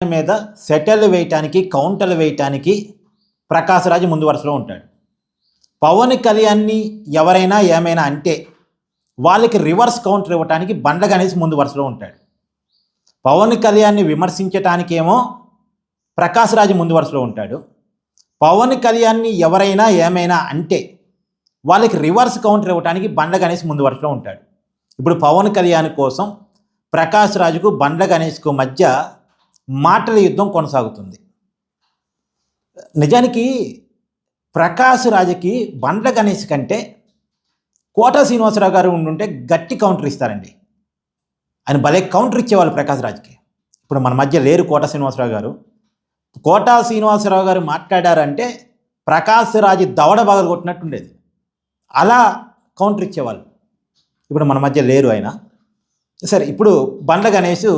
మీద సెటిల్ వేయటానికి కౌంటర్లు వేయటానికి ప్రకాష్ రాజ్ ముందు వరుసలో ఉంటాడు. పవన్ కళ్యాణ్ని ఎవరైనా ఏమైనా అంటే వాళ్ళకి రివర్స్ కౌంటర్ ఇవ్వటానికి బండ్ల గణేష్ ముందు వరుసలో ఉంటాడు. పవన్ కళ్యాణ్ని విమర్శించటానికేమో ప్రకాష్ రాజ్ ముందు వరుసలో ఉంటాడు. పవన్ కళ్యాణ్ని ఎవరైనా ఏమైనా అంటే వాళ్ళకి రివర్స్ కౌంటర్ ఇవ్వటానికి బండ్ల గణేష్ ముందు వరుసలో ఉంటాడు. ఇప్పుడు పవన్ కళ్యాణ్ కోసం ప్రకాష్ రాజుకు బండ్ల గణేష్కు మధ్య మాటల యుద్ధం కొనసాగుతుంది. నిజానికి ప్రకాష్ రాజుకి బండ్ల గణేష్ కంటే కోటా శ్రీనివాసరావు గారు ఉండుంటే గట్టి కౌంటర్ ఇస్తారండి. ఆయన భలే కౌంటర్ ఇచ్చేవాళ్ళు ప్రకాష్ రాజుకి. ఇప్పుడు మన మధ్య లేరు కోటా శ్రీనివాసరావు గారు. కోటా శ్రీనివాసరావు గారు మాట్లాడారంటే ప్రకాష్ రాజు దవడ బాగలు కొట్టినట్టుండేది. అలా కౌంటర్ ఇచ్చేవాళ్ళు. ఇప్పుడు మన మధ్య లేరు ఆయన. సరే, ఇప్పుడు బండ్ల గణేష్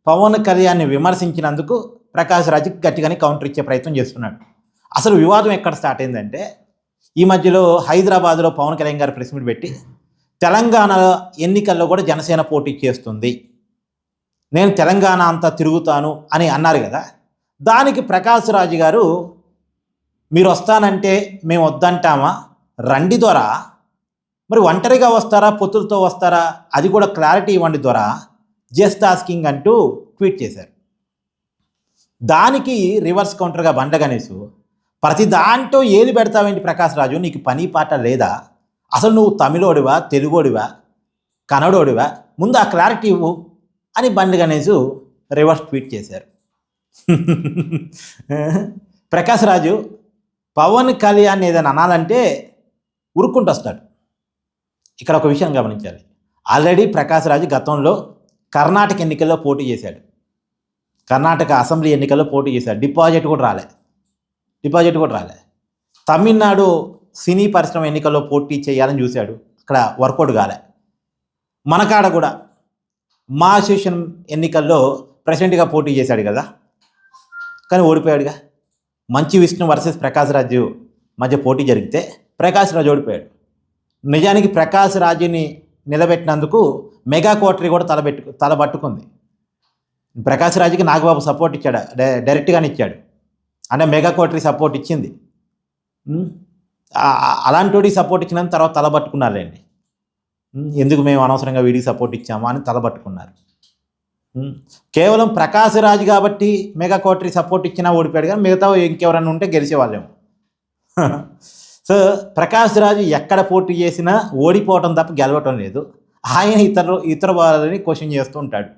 పవన్ కళ్యాణ్ని విమర్శించినందుకు ప్రకాష్ రాజుకి గట్టిగానే కౌంటర్ ఇచ్చే ప్రయత్నం చేస్తున్నాడు. అసలు వివాదం ఎక్కడ స్టార్ట్ అయిందంటే, ఈ మధ్యలో హైదరాబాద్లో పవన్ కళ్యాణ్ గారు ప్రెస్ మీట్ పెట్టి తెలంగాణ ఎన్నికల్లో కూడా జనసేన పోటీ చేస్తుంది, నేను తెలంగాణ అంతా తిరుగుతాను అని అన్నారు కదా. దానికి ప్రకాష్ రాజు గారు, మీరు వస్తానంటే మేము వద్దంటామా, రండి దొర, మరి ఒంటరిగా వస్తారా పొత్తులతో వస్తారా అది కూడా క్లారిటీ ఇవ్వండి దొర, జస్ట్ ఆస్కింగ్ అంటూ ట్వీట్ చేశారు. దానికి రివర్స్ కౌంటర్గా బండ్ల గణేష్, ప్రతి దాంట్లో ఏది పెడతావేంటి ప్రకాష్ రాజు, నీకు పని పాట లేదా, అసలు నువ్వు తమిళోడివా, తెలుగోడివా, కన్నడోడివా, ముందు ఆ క్లారిటీ ఇవ్వు అని బండ్ల గణేష్ రివర్స్ ట్వీట్ చేశారు. ప్రకాష్ రాజు పవన్ కళ్యాణ్ ఏదైనా అనాలంటే ఉరుక్కుంటూ వస్తాడు. ఇక్కడ ఒక విషయం గమనించాలి. ఆల్రెడీ ప్రకాష్ రాజు గతంలో కర్ణాటక ఎన్నికల్లో పోటీ చేశాడు. కర్ణాటక అసెంబ్లీ ఎన్నికల్లో పోటీ చేశాడు. డిపాజిట్ కూడా రాలే. తమిళనాడు సినీ పరిశ్రమ ఎన్నికల్లో పోటీ చేయాలని చూశాడు. అక్కడ వర్కౌట్ కాలే. మనకాడ కూడా మా అసోసియేషన్ ఎన్నికల్లో ప్రెసిడెంట్గా పోటీ చేశాడు కదా, కానీ ఓడిపోయాడుగా. మంచి విష్ణు వర్సెస్ ప్రకాష్ రాజు మధ్య పోటీ జరిగితే ప్రకాష్ రాజు ఓడిపోయాడు. నిజానికి ప్రకాష్ రాజుని నిలబెట్టినందుకు మెగా కోటరీ కూడా తలబట్టుకుంది. ప్రకాష్ రాజుకి నాగబాబు సపోర్ట్ ఇచ్చాడు, డైరెక్ట్గానే ఇచ్చాడు. అంటే మెగా కోటరీ సపోర్ట్ ఇచ్చింది. అలాంటి సపోర్ట్ ఇచ్చిన తర్వాత తలబట్టుకున్నారులేండి. ఎందుకు మేము అనవసరంగా వీడికి సపోర్ట్ ఇచ్చామా అని తలబట్టుకున్నారు. కేవలం ప్రకాష్ రాజు కాబట్టి మెగా కోటరీ సపోర్ట్ ఇచ్చినా ఓడిపోయాడు, కానీ మిగతా ఇంకెవరన్నా ఉంటే గెలిచేవాళ్ళేమో. సో ప్రకాష్ రాజు ఎక్కడ పోటీ చేసినా ఓడిపోవటం తప్ప గెలవటం లేదు. ఆయన ఇతర వాళ్ళని క్వశ్చన్ చేస్తూ ఉంటాడు.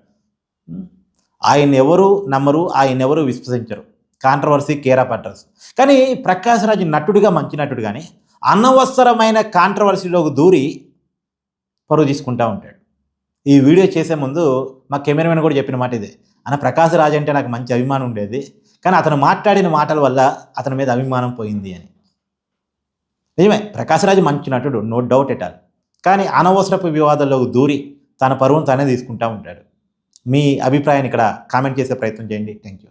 ఆయన ఎవరు నమ్మరు, ఆయన ఎవరు విశ్వసించరు. Controversy care of address. కానీ ప్రకాష్ రాజు నటుడిగా మంచి నటుడు, కానీ అనవసరమైన కాంట్రవర్సీలోకి దూరి పరువు తీసుకుంటూ ఉంటాడు. ఈ వీడియో చేసే ముందు మా కెమెరామెన్ కూడా చెప్పిన మాట ఇదే, అన్న ప్రకాష్ రాజు అంటే నాకు మంచి అభిమానం ఉండేది, కానీ అతను మాట్లాడిన మాటల వల్ల అతని మీద అభిమానం పోయింది అని. నిజమే, ప్రకాష్ రాజు మంచి నటుడు, నో డౌట్ ఎట్ ఆల్. కానీ అనవసరపు వివాదాల్లోకి దూరి తన పరువును తానే తీసుకుంటూ ఉంటాడు. మీ అభిప్రాయాన్ని ఇక్కడ కామెంట్ చేసే ప్రయత్నం చేయండి. Thank you.